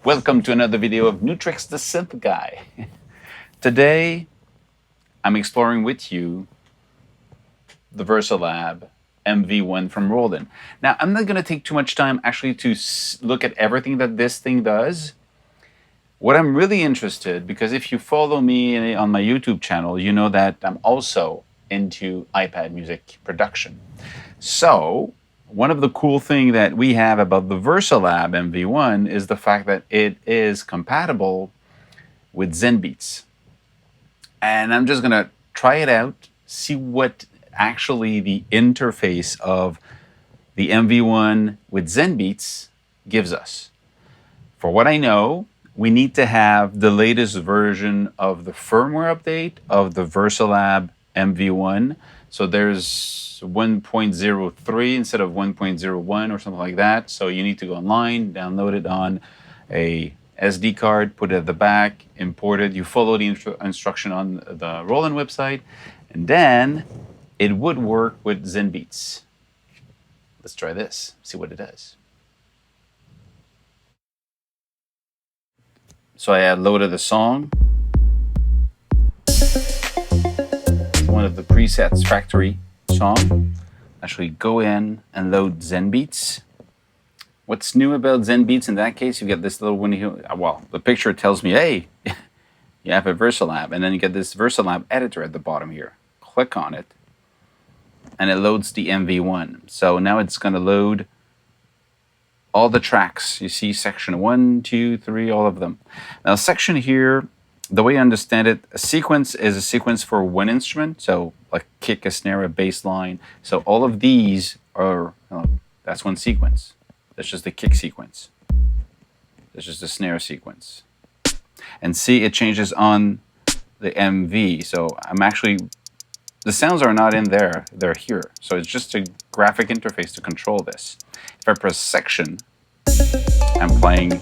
Welcome to another video of Nu-Trix the Synth Guy. Today, I'm exploring with you the VersaLab MV-1 from Roland. Now, I'm not going to take too much time actually to look at everything that this thing does. What I'm really interested, because if you follow me on my YouTube channel, you know that I'm also into iPad music production. So, one of the cool things that we have about the VersaLab MV-1 is the fact that it is compatible with Zenbeats. And I'm just going to try it out, see what actually the interface of the MV-1 with Zenbeats gives us. For what I know, we need to have the latest version of the firmware update of the VersaLab MV-1. So there's 1.03 instead of 1.01 or something like that. So you need to go online, download it on a SD card, put it at the back, import it. You follow the instruction on the Roland website, and then it would work with Zenbeats. Let's try this, see what it does. So I loaded the song. One of the presets, factory song. Actually go in and load Zenbeats. What's new about Zenbeats in that case? You get this little window. Well, the picture tells me, hey, you have a VersaLab, and then you get this VersaLab editor at the bottom here. Click on it, and it loads the MV-1. So now it's going to load all the tracks. You see section 1, 2, 3, all of them. Now, section here, the way I understand it, a sequence is a sequence for one instrument, so like kick, a snare, a bass line. So all of these are, that's one sequence. That's just the kick sequence. That's just the snare sequence. And see, it changes on the MV. So I'm actually, the sounds are not in there, they're here. So it's just a graphic interface to control this. If I press section, I'm playing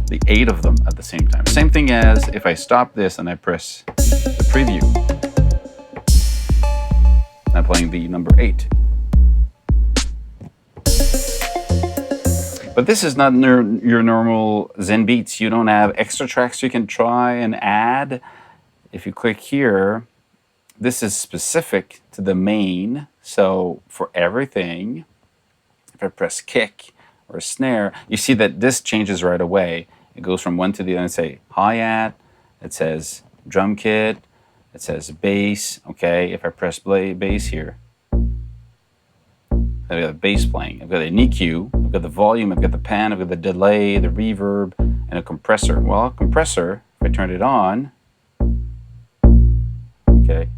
the 8 of them at the same time. Same thing as if I stop this and I press the preview. I'm playing the number 8. But this is not your normal Zenbeats. You don't have extra tracks you can try and add. If you click here, this is specific to the main. So for everything, if I press kick or snare, you see that this changes right away. It goes from one to the other and say hi-hat, it says drum kit, it says bass. Okay, if I press play bass here, I've got the bass playing, I've got an EQ, I've got the volume, I've got the pan, I've got the delay, the reverb, and a compressor. Well, a compressor, if I turn it on, okay,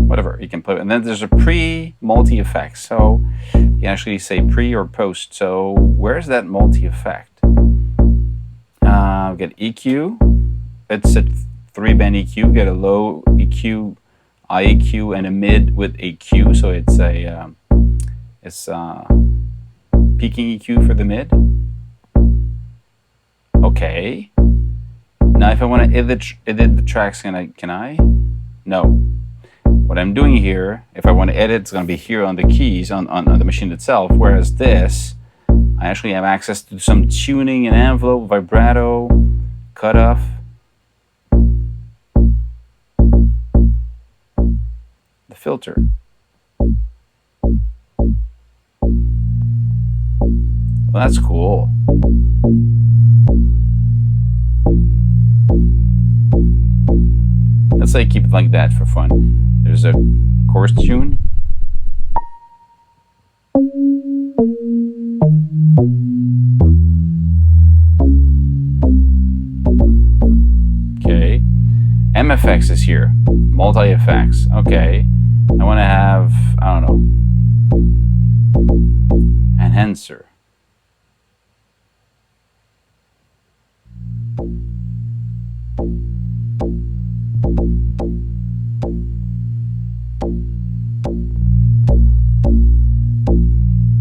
whatever, you can play. And then there's a pre-multi-effect. So you actually say pre or post. So where's that multi-effect? I've got EQ. It's a 3-band EQ. Get a low EQ, high EQ, and a mid with a Q. So it's a peaking EQ for the mid. Okay. Now if I want to edit the tracks, can I? No. What I'm doing here, if I want to edit, it's going to be here on the keys on the machine itself, whereas this, I actually have access to some tuning and envelope, vibrato, cutoff. The filter. Well, that's cool. Let's say keep it like that for fun. There's a chorus tune. Okay. MFX is here. Multi-effects. Okay. I want to have, I don't know, enhancer.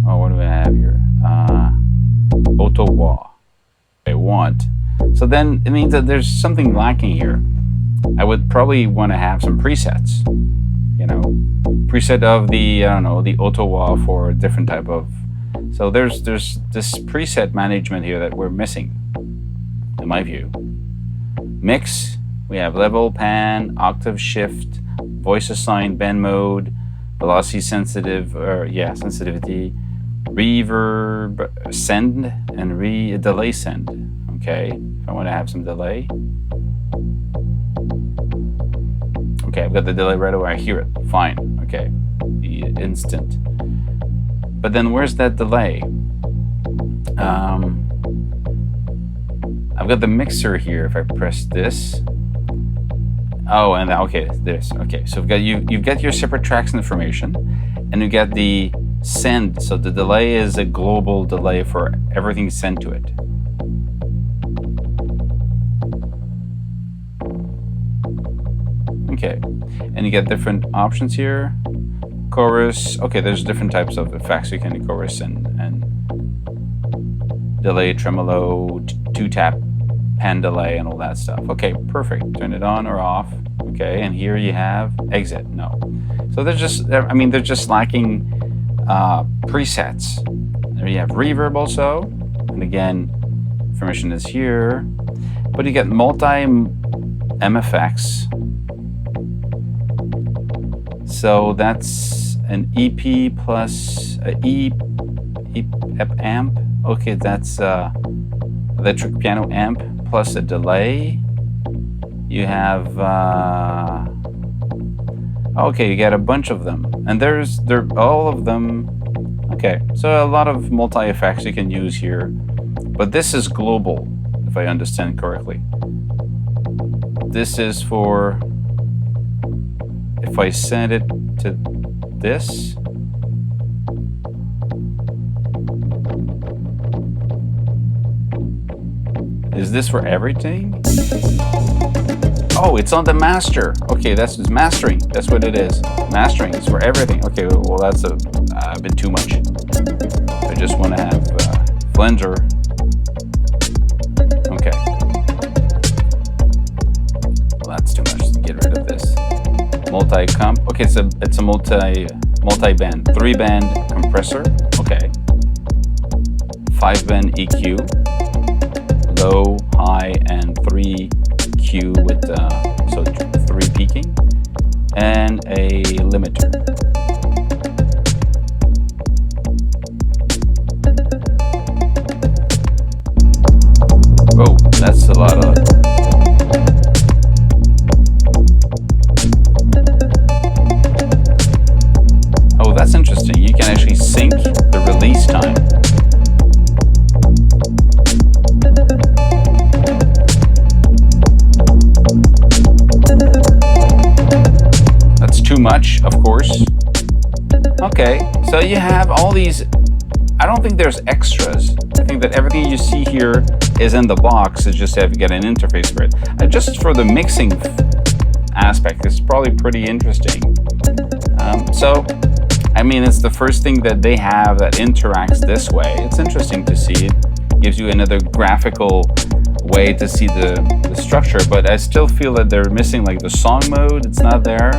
Oh, what do I have here? Auto wah. I want. So then it means that there's something lacking here. I would probably want to have some presets. you know, preset of the, I don't know, the auto wah for different type of. So there's this preset management here that we're missing, in my view. Mix, we have level, pan, octave shift, voice assign, bend mode, velocity sensitive, or yeah, sensitivity, reverb send, and delay send. Okay, if I want to have some delay. Okay, I've got the delay right away. I hear it. Fine. Okay, the instant. But then where's that delay? I've got the mixer here. If I press this. Oh, and okay, this. Okay, so you've got your separate tracks information, and you get the send. So the delay is a global delay for everything sent to it. Okay, and you get different options here. Chorus. Okay, there's different types of effects you can do, chorus and delay, tremolo, two-tap, pan delay, and all that stuff. Okay, perfect. Turn it on or off. Okay, and here you have exit. No. So they're just, I mean, they're just lacking presets. There you have reverb also, and again, information is here. But you get multi MFX. So that's an EP plus a EP amp. Okay, that's electric piano amp plus a delay. You have okay, you get a bunch of them, and they're all of them. Okay, so a lot of multi effects you can use here, but this is global, if I understand correctly. This is for. If I send it to this, is this for everything? Oh, it's on the master. Okay, that's mastering. That's what it is. Mastering is for everything. Okay, well that's a bit too much. I just want to have flanger. Okay. Well, that's too much to get rid of this. Multi-comp. Okay, it's a multi-band, 3-band compressor. Okay. 5-band EQ, low, high, and 3 Q with so 3 peaking, and a limiter. Whoa, that's a lot of. Oh, that's interesting. You can actually sync the release time. That's too much, of course. Okay, so you have all these. I don't think there's extras. I think that everything you see here is in the box. It's just have to get an interface for it. Just for the mixing aspect, it's probably pretty interesting. So. I mean, it's the first thing that they have that interacts this way. It's interesting to see. It gives you another graphical way to see the structure, but I still feel that they're missing like the song mode. It's not there.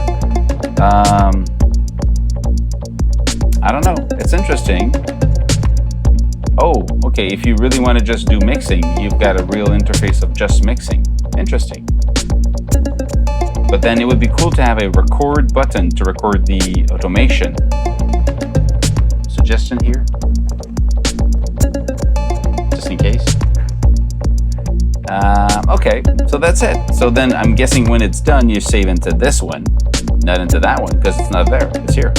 I don't know. It's interesting. Oh, okay. If you really want to just do mixing, you've got a real interface of just mixing. Interesting. But then it would be cool to have a record button to record the automation. Suggestion here, just in case. Okay, so that's it. So then I'm guessing when it's done, you save into this one, not into that one, because it's not there. It's here.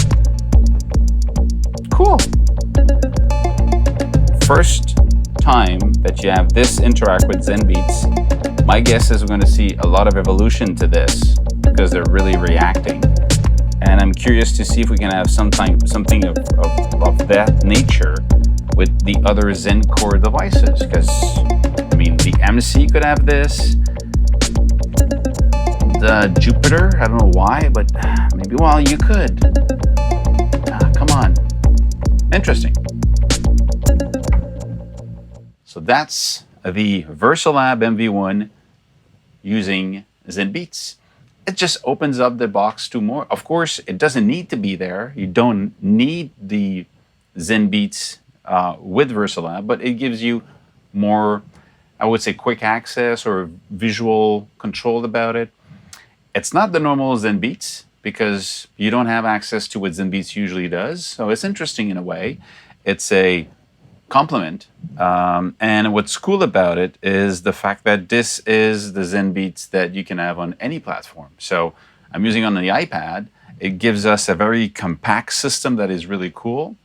Cool. First time that you have this interact with Zenbeats, my guess is we're going to see a lot of evolution to this because they're really reacting. And I'm curious to see if we can have something of that nature with the other Zen core devices. Because, I mean, the MC could have this. The Jupiter, I don't know why, but maybe, well, you could. Come on. Interesting. So that's the VersaLab MV-1 using Zenbeats. it just opens up the box to more. Of course, it doesn't need to be there. You don't need the Zenbeats with VersaLab, but it gives you more, I would say, quick access or visual control about it. It's not the normal Zenbeats because you don't have access to what Zenbeats usually does. So it's interesting in a way. It's a complement. And what's cool about it is the fact that this is the Zenbeats that you can have on any platform. So I'm using on the iPad. It gives us a very compact system that is really cool.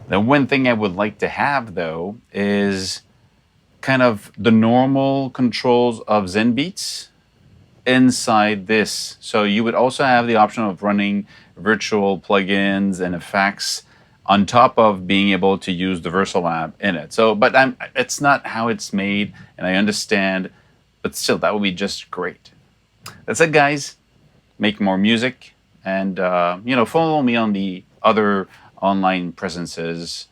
The one thing I would like to have, though, is kind of the normal controls of Zenbeats inside this. So you would also have the option of running virtual plugins and effects on top of being able to use the VersaLab in it. So, but it's not how it's made, and I understand, but still, that would be just great. That's it, guys. Make more music, and follow me on the other online presences.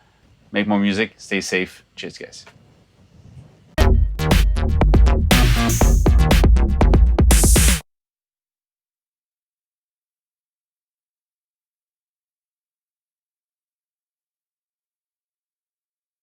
Make more music. Stay safe. Cheers, guys.